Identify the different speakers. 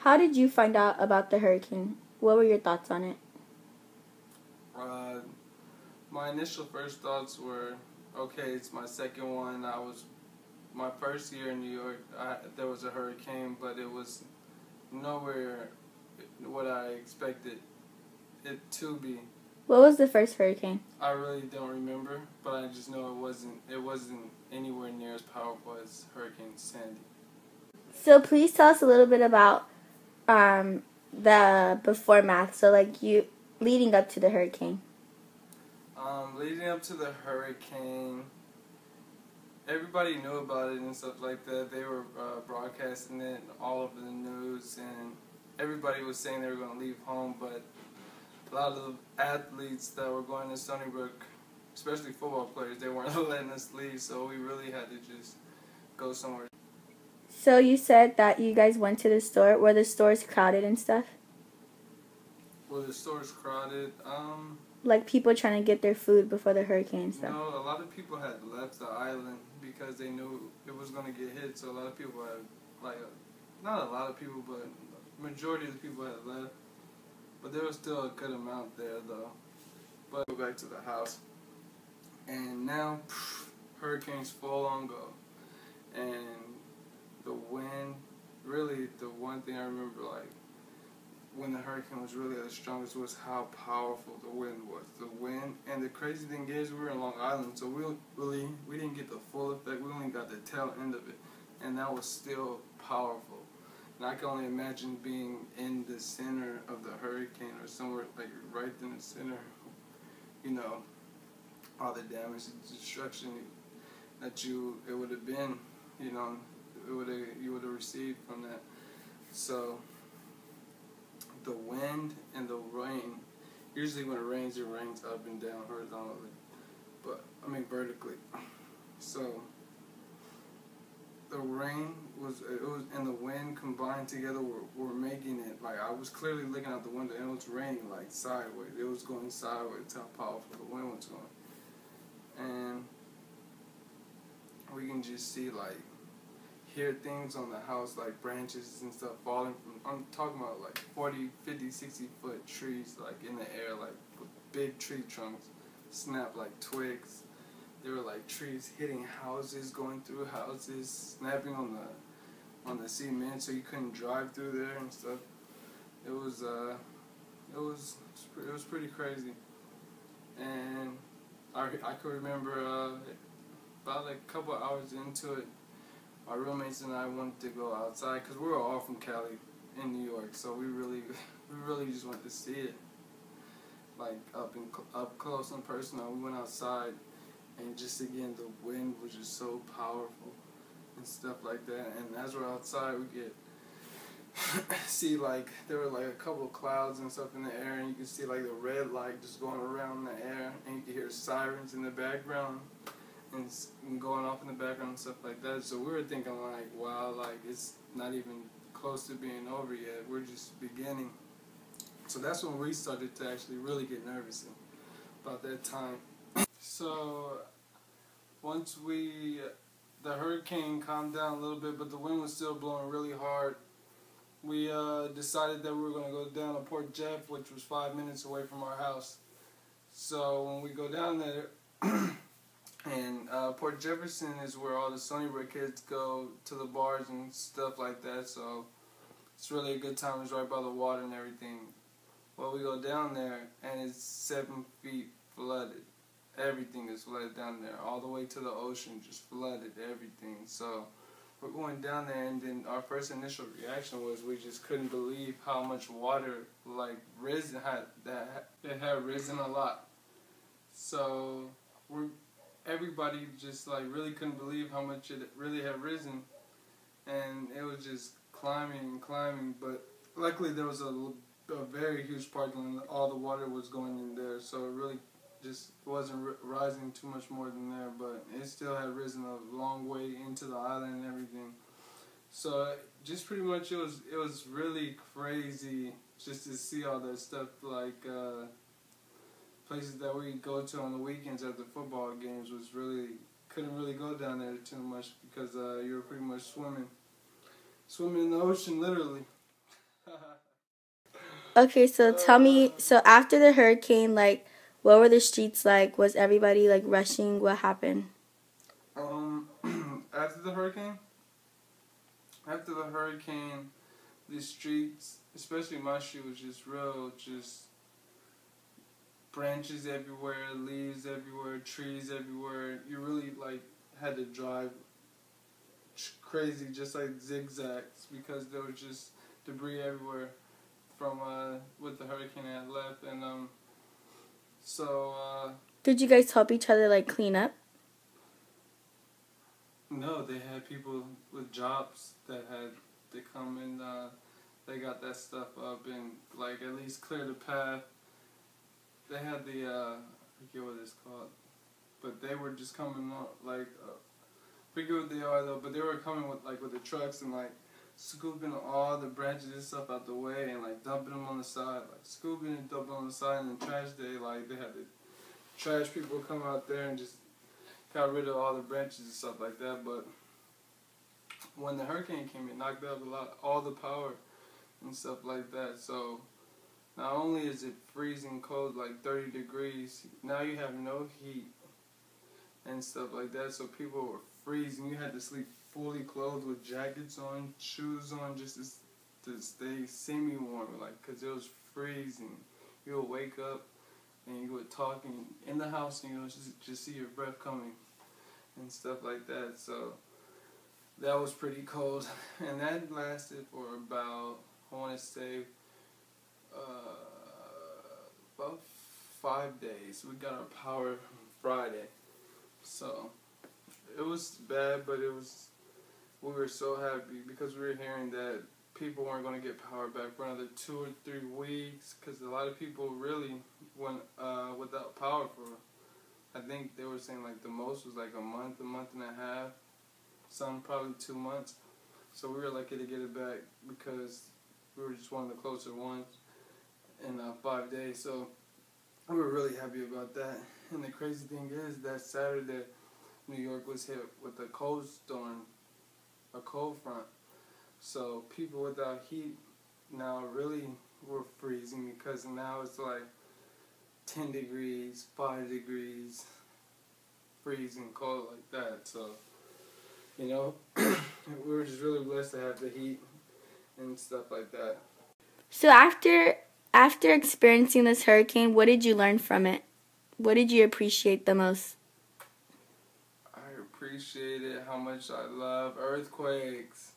Speaker 1: How did you find out about the hurricane? What were your thoughts on it?
Speaker 2: My initial first thoughts were, okay, it's my second one. My first year in New York, there was a hurricane, but it was nowhere what I expected it to be.
Speaker 1: What was the first hurricane?
Speaker 2: I really don't remember, but I just know it wasn't anywhere near as powerful as Hurricane Sandy.
Speaker 1: So please tell us a little bit about the before math. So like you leading up to the hurricane.
Speaker 2: Leading up to the hurricane, everybody knew about it and stuff like that. They were broadcasting it all over the news, and everybody was saying they were going to leave home, but a lot of the athletes that were going to Stony Brook, especially football players, they weren't letting us leave, so we really had to just go somewhere.
Speaker 1: So you said that you guys went to the store. Were the stores crowded and stuff?
Speaker 2: Were the stores crowded?
Speaker 1: Like people trying to get their food before the hurricane and stuff?
Speaker 2: No, a lot of people had left the island because they knew it was going to get hit, so a lot of people had, not a lot of people, but majority of the people had left. But there was still a good amount there, though. But go back to the house. And now, hurricanes full on go. And the wind, really, the one thing I remember, when the hurricane was really at the strongest was how powerful the wind was. The wind, and the crazy thing is, we were in Long Island, so we didn't get the full effect. We only got the tail end of it, and that was still powerful. And I can only imagine being in the center of the hurricane or somewhere like right in the center. You know, all the damage and destruction that it would have been. You know, you would have received from that. So the wind and the rain. Usually when it rains up and down horizontally, vertically. So the rain and the wind combined together were making it like I was clearly looking out the window and it was raining like sideways. It was going sideways. That's how powerful the wind was going, and we can just see hear things on the house, like branches and stuff falling from, I'm talking about 40, 50, 60 foot trees in the air, with big tree trunks snap like twigs. There were trees hitting houses, going through houses, snapping on the cement so you couldn't drive through there and stuff. It was pretty crazy. And I could remember about a couple hours into it, my roommates and I wanted to go outside because we were all from Cali in New York, so we really just wanted to see it, up close and personal. We went outside, and just again the wind was just so powerful and stuff like that. And as we're outside, we get see there were a couple of clouds and stuff in the air, and you can see the red light just going around in the air, and you can hear sirens in the background. And going off in the background and stuff like that. So we were thinking wow, it's not even close to being over yet. We're just beginning. So that's when we started to actually really get nervous about that time. So once the hurricane calmed down a little bit, but the wind was still blowing really hard, we decided that we were going to go down to Port Jeff, which was 5 minutes away from our house. So when we go down there, and Port Jefferson is where all the Stony Brook kids go to the bars and stuff like that, so it's really a good time. It's right by the water and everything. Well, we go down there, and it's 7 feet flooded. Everything is flooded down there, all the way to the ocean, just flooded, everything. So we're going down there, and then our first initial reaction was we just couldn't believe how much water, it had risen a lot. So everybody just really couldn't believe how much it really had risen, and it was just climbing and climbing. But luckily there was a very huge parking lot. All the water was going in there, so it really just wasn't rising too much more than there, but it still had risen a long way into the island and everything. So just pretty much it was really crazy just to see all that stuff, places that we go to on the weekends at the football games couldn't really go down there too much because you were pretty much swimming in the ocean, literally.
Speaker 1: Okay, so tell me, so after the hurricane, like, what were the streets like? Was everybody, like, rushing? What happened?
Speaker 2: After the hurricane, after the hurricane, the streets, especially my street, was just real, just branches everywhere, leaves everywhere, trees everywhere. You really like had to drive crazy, just like zigzags, because there was just debris everywhere from with the hurricane that left, and so
Speaker 1: Did you guys help each other, like, clean up?
Speaker 2: no, they had people with jobs that had to come and they got that stuff up and like at least clear the path. They had the I forget what it's called, but they were just coming on like forget what they are though, but they were coming with the trucks and like scooping all the branches and stuff out the way and like dumping them on the side, like scooping and dumping on the side. And then trash day, like they had the trash people come out there and just got rid of all the branches and stuff like that. But when the hurricane came, it knocked out all the power and stuff like that. So not only is it freezing cold, like 30 degrees, now you have no heat and stuff like that. So people were freezing. You had to sleep fully clothed with jackets on, shoes on, just to stay semi-warm, like, because it was freezing. You would wake up and you would talk in the house and you would just see your breath coming and stuff like that. So that was pretty cold. And that lasted for about, I want to say, about 5 days. We got our power Friday. So it was bad, but we were so happy because we were hearing that people weren't going to get power back for another 2 or 3 weeks, because a lot of people really went without power for, I think they were saying like the most was like a month and a half, some probably 2 months. So we were lucky to get it back because we were just one of the closer ones in 5 days. So we were really happy about that. And the crazy thing is that Saturday, New York was hit with a cold storm, a cold front. So people without heat now really were freezing, because now it's like 10 degrees, 5 degrees, freezing cold like that. So, you know, we were just really blessed to have the heat and stuff like that.
Speaker 1: So after experiencing this hurricane, what did you learn from it? What did you appreciate the most?
Speaker 2: I appreciated how much I love earthquakes.